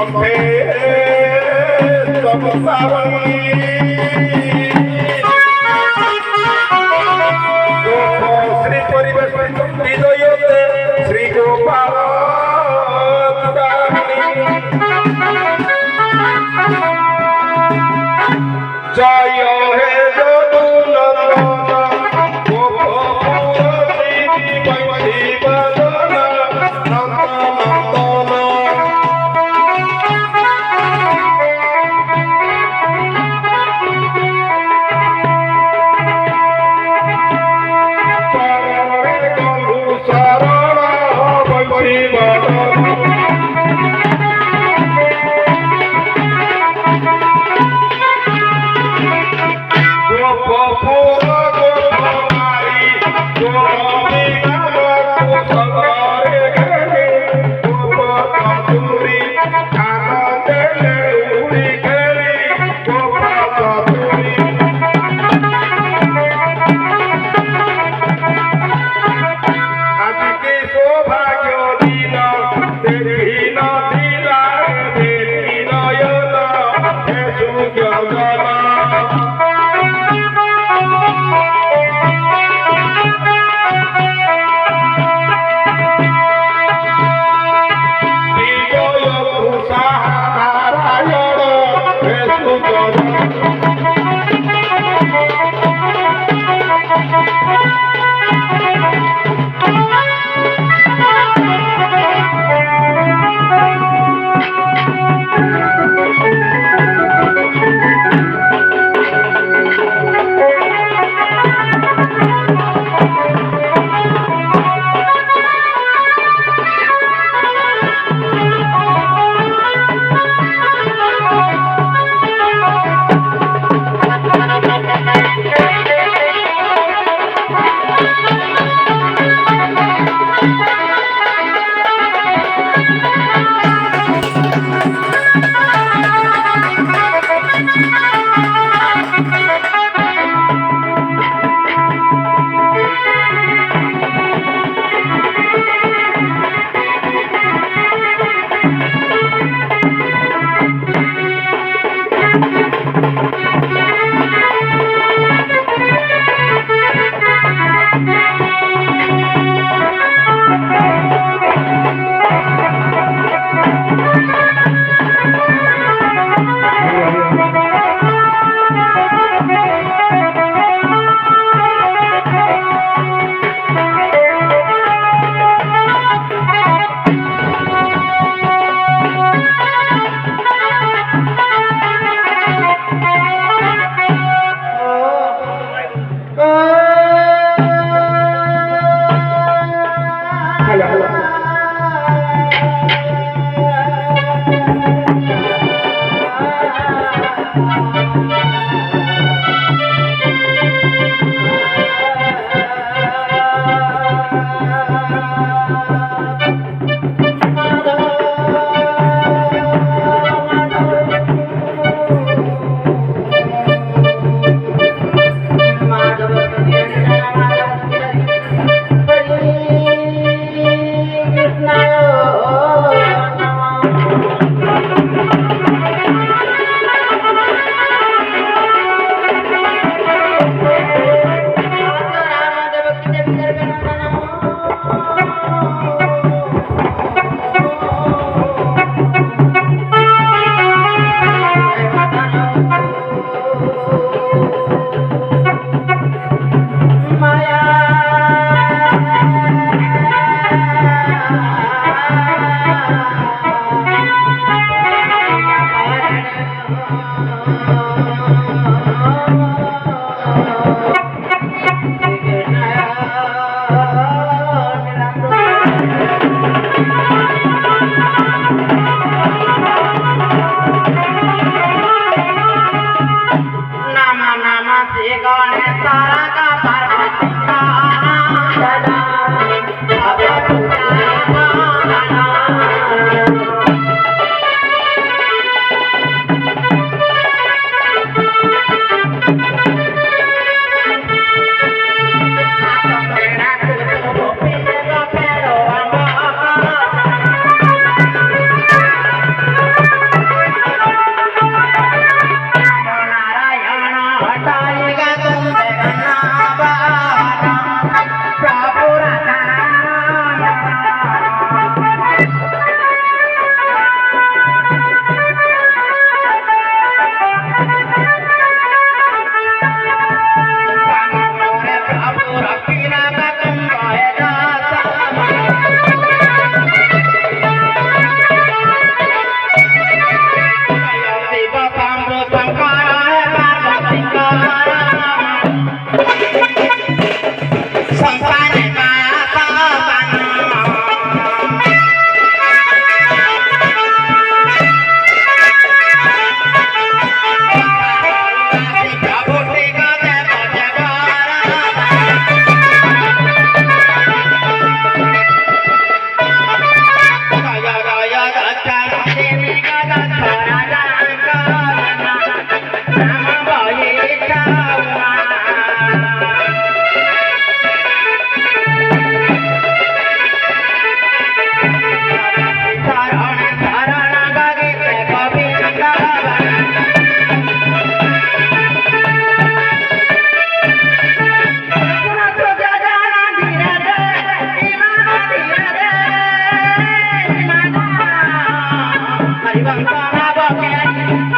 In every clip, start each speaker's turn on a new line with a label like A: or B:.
A: कंठे समसावी श्री परिवेश हृदयते श्री गोपाल जय हे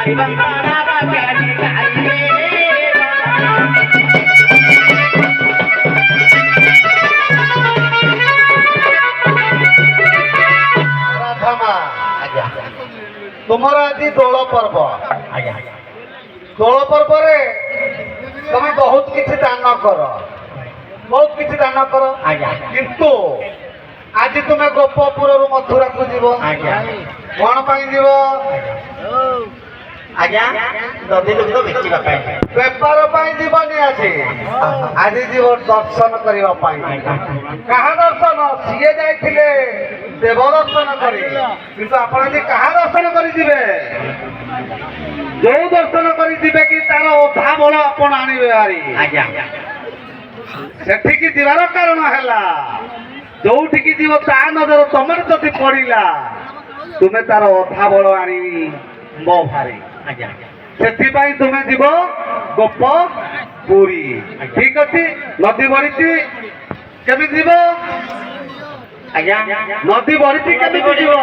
B: ରାଧାମା ତୁମର ଆଜି ଦୋଳ ପର୍ବ। ଦୋଳ ପର୍ବରେ ତମେ ବହୁତ କିଛି ଦାନ କର, ବହୁତ କିଛି ଦାନ କର। କିନ୍ତୁ ଆଜି ତୁମେ ଗୋପପୁରରୁ ମଥୁରାକୁ ଯିବ। କଣ ପାଇଁ ଯିବ?
C: ଆଜ୍ଞା ଦଧି ଦୁଗ୍ଧ ବେଚିବା ପାଇଁ।
B: ବେପାର ପାଇଁ ଯିବନି ଆଜି, ଆଜି ଯିବ ଦର୍ଶନ କରିବା ପାଇଁ। କାହା ଦର୍ଶନ? ସିଏ ଯାଇଥିଲେ ଦେବ ଦର୍ଶନ କରି, କିନ୍ତୁ ଆପଣ ଆଜି କାହା ଦର୍ଶନ କରି ଯିବେ? ଯୋଉ ଦର୍ଶନ କରି ଯିବେ କି ତାର ଅଧା ବଳ ଆପଣ ଆଣିବେ ଭାରି।
C: ଆଜ୍ଞା
B: ସେଠିକି ଯିବାର କାରଣ ହେଲା, ଯୋଉଠିକି ଯିବ ତା ନଜର ତମର ଯଦି ପଡିଲା, ତୁମେ ତାର ଅଧା ବଳ ଆଣିବି ମୋ ଭାରି।
C: ଆଜ୍ଞା
B: ସେଥିପାଇଁ ତୁମେ ଯିବ ଗୋପ ପୁରୀ। ଠିକ ଅଛି, ନଦୀ ବଢିଛି, କେମିତି ଯିବ?
C: ଆଜ୍ଞା
B: ନଦୀ ବଢିଛି କେମିତି ଯିବ?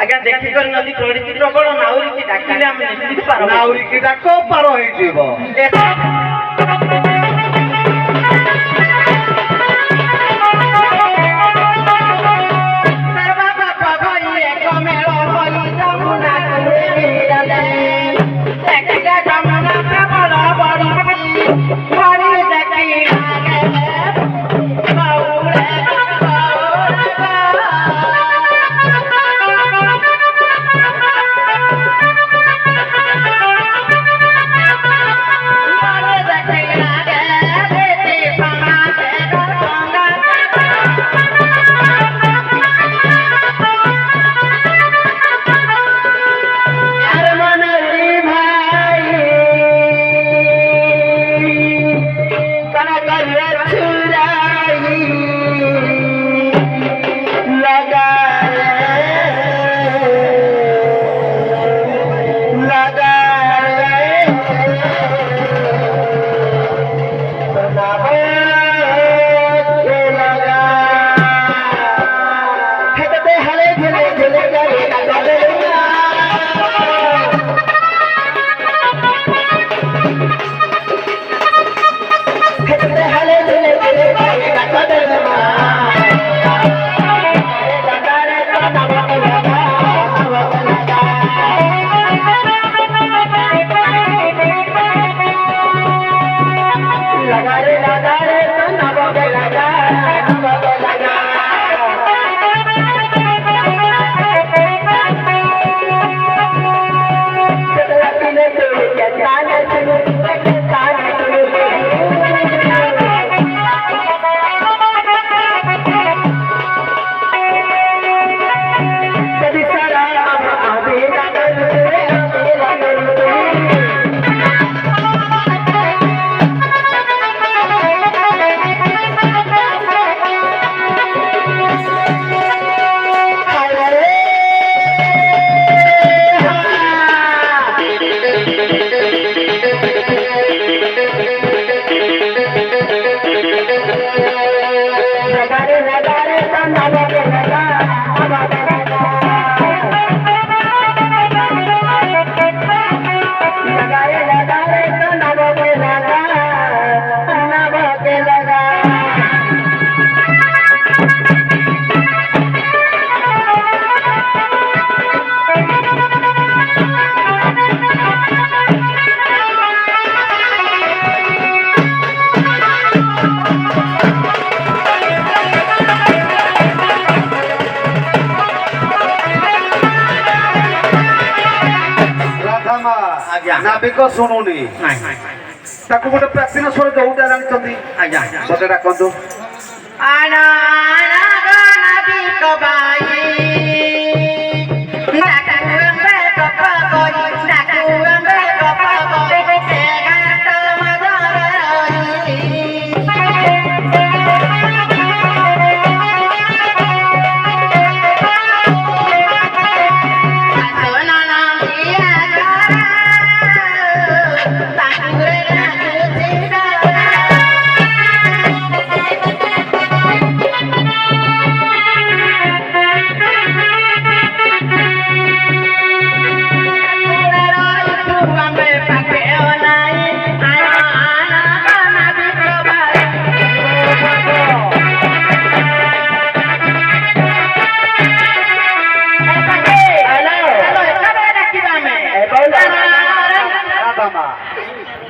C: ଆଜ୍ଞା ଦେଖିକରି ନଦୀ ବଢିଛି ପ୍ରବଳ, ନାଉରିକି ଡାକିଲେ ଆମେ ନିଶ୍ଚିତ ପାର।
B: ନାଉରିକି ଡାକ, ପାର ହେଇଯିବ। ନାବିକ ଶୁଣୁନି, ତାକୁ ଗୋଟେ ପ୍ରାଚୀନ ସ୍ୱର ଯୋଉଟା ଜାଣିଛନ୍ତି,
C: ଆଜ୍ଞା
B: ମତେ ଡାକନ୍ତୁ।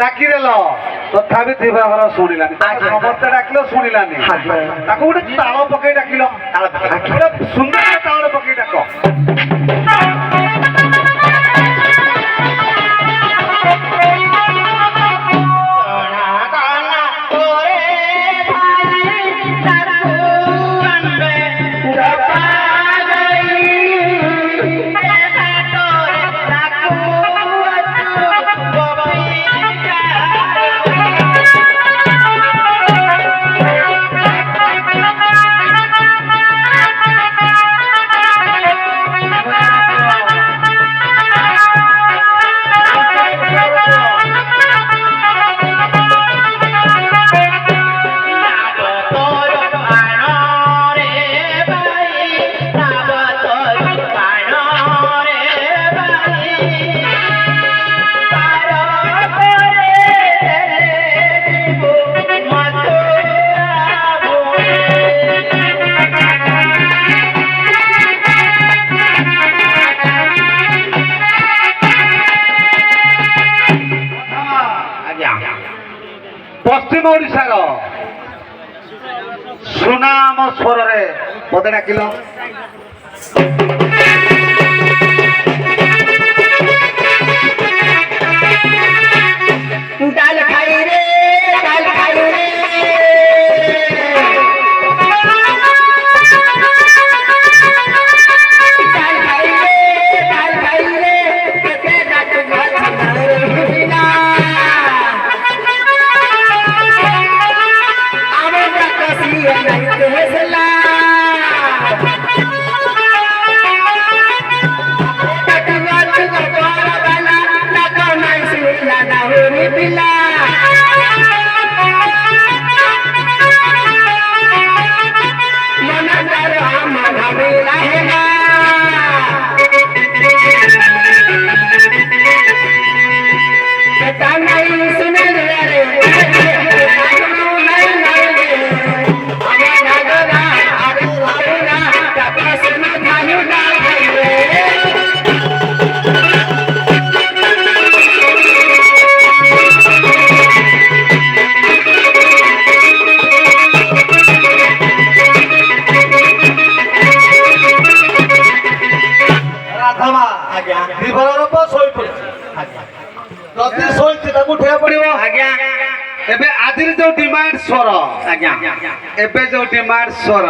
B: ଡାକିଦେଲ ତଥାପି ଦିବାଘର ଶୁଣିଲାନି ସମସ୍ତେ ଡାକିଲ ଶୁଣିଲାନି ତାକୁ ଗୋଟେ ତାଳ ପକେଇ ଡାକିଲ ଗୋଟେ ସୁନ୍ଦର ତାଳ ପକେଇ ଡାକ ପଶ୍ଚିମ ଓଡ଼ିଶାର ସୁନାମ ସ୍ୱରରେ ମତେ ଡାକିଲ
C: डाल खाई रे डाल खाई रे डाल खाई रे के डाक घाट बिना आवे कसिया नहीं देसला बिला मना कर हम हमेला है ना बेटा नहीं सुन रे नहीं हमें नगरा अरे ना कपड़ा सुन धानु डाल रे
B: ଦିବର ଶୋଇପଡ଼ିଛି ଯଦି ଶୋଇଛି ତାକୁ ଉଠେଇବାକୁ ପଡିବ
C: आज्ञा
B: ଏବେ ଆଜିର ଯୋଉ ଡିମାଣ୍ଡ ସ୍ୱର
C: आज्ञा
B: ଏବେ ଯୋଉ ଡିମାଣ୍ଡ ସ୍ୱର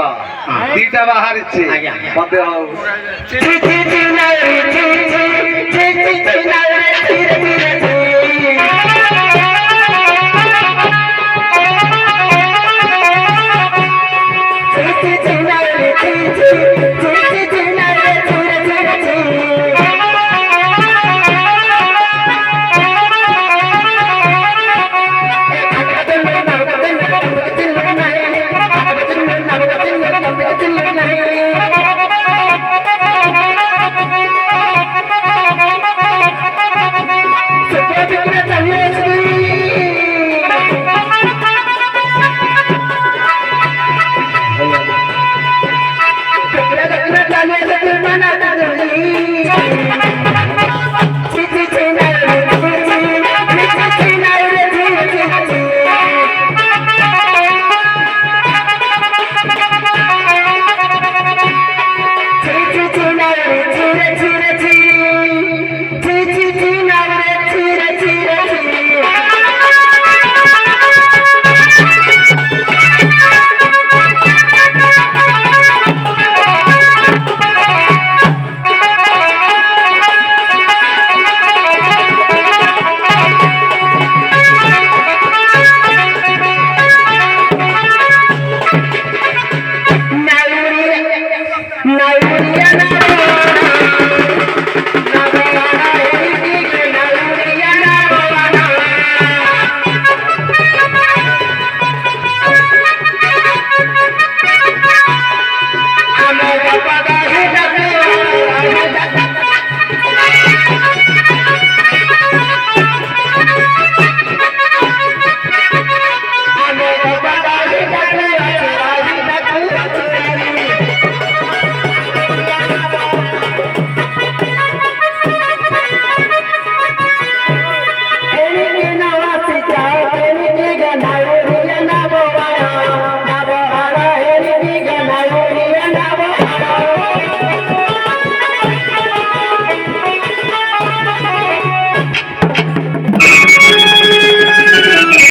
B: ଦିଟା ବାହାରିଛି
C: ଆଜ୍ଞା।
B: ମତେ ହଉ